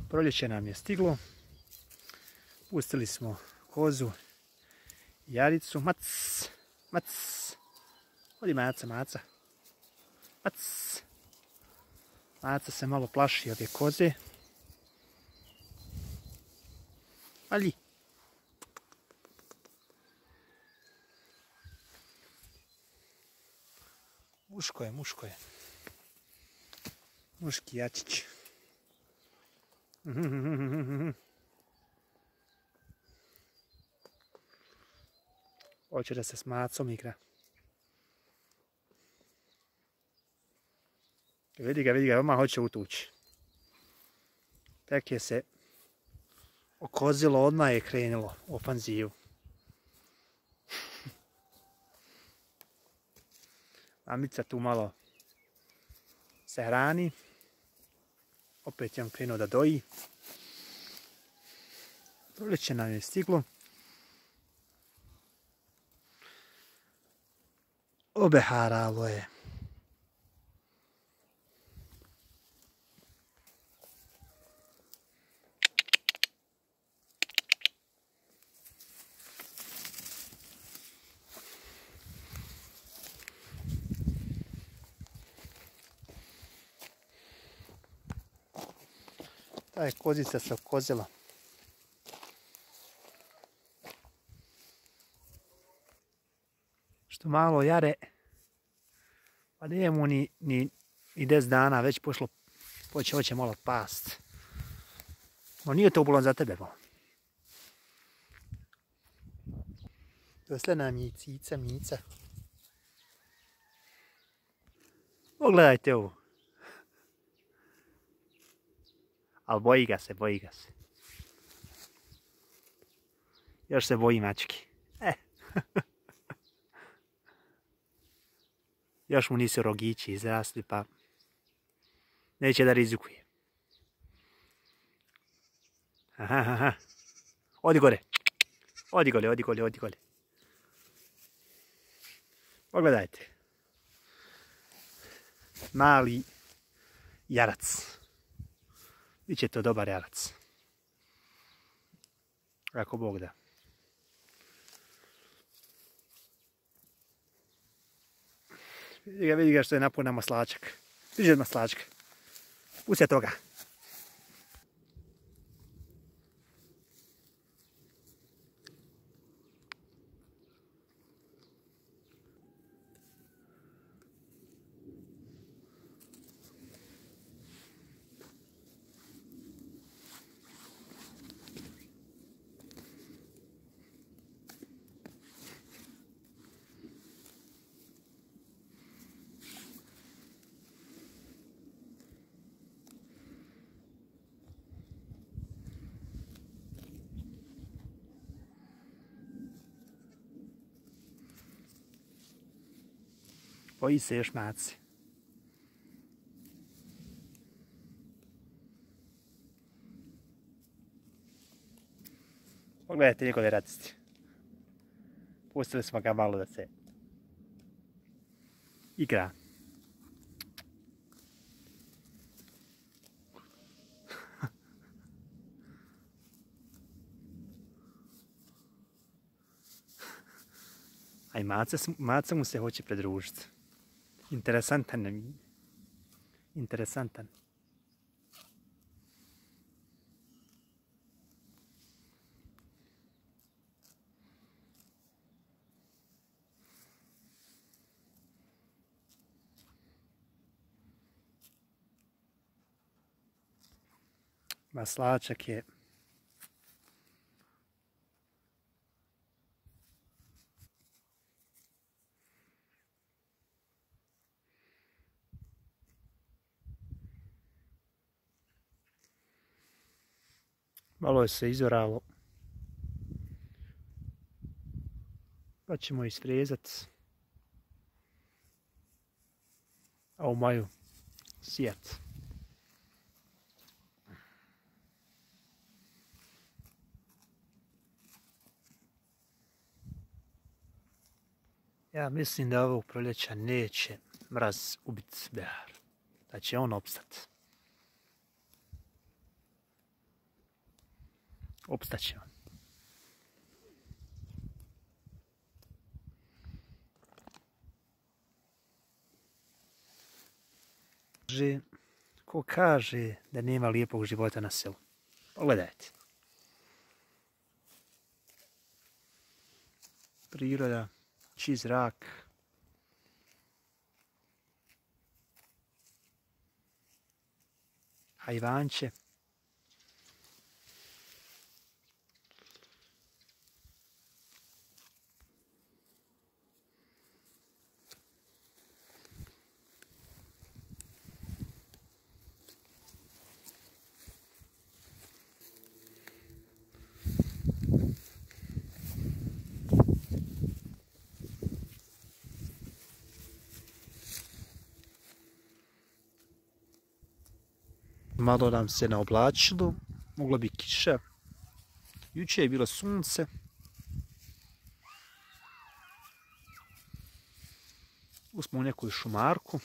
Proljeće nam je stiglo. Pustili smo kozu i jaricu. Mac, mac. Odi Maca, Maca. Mac. Maca se malo plaši ove koze. Ali. Muško je, muško je. Muški jačić. Hoće da se s Macom igra. Vidi ga, odmah hoće utući. Tek je se okozilo, odmah je krenulo u ofanzivu. Mamica tu malo se hrani. Opet je on krenuo da doji. Proljeće nam je stiglo. Obeharalo je. Ta je kozica se okozila. Što malo jare, pa nije mu ni 10 dana, već hoće malo past. No nije to bulon za tebe, bo. Dosle nam je cica, mica. Pogledajte ovo. Ali boji ga se. Još se boji mački. Još mu nisu rogići izrasli, pa neće da rizikuje. Aha. Odi gore. Pogledajte. Mali jarac. Biće to dobar jarac. Ako Bog da. Vidi ga što je napunao maslačak. Stiže od maslačka. Pusti toga. Boji se još Maci. Pogledajte njegove ratisti. Pustili smo ga malo da se igra. A i Maca mu se hoće pridružiti. Interesantan. Maslačak je malo je se izoralo, pa ćemo isfrezati, a u maju sijat. Ja mislim da ovog proljeća neće mraz ubiti behar, da će on opstati. opstaćemo. Ko kaže da nema lijepog života na selu? Pogledajte. Priroda, čist zrak. Hajvanče. Malo nam se naoblačilo, mogla bi kiša. Jučer je bilo sunce. Tu smo u nekoj šumarku.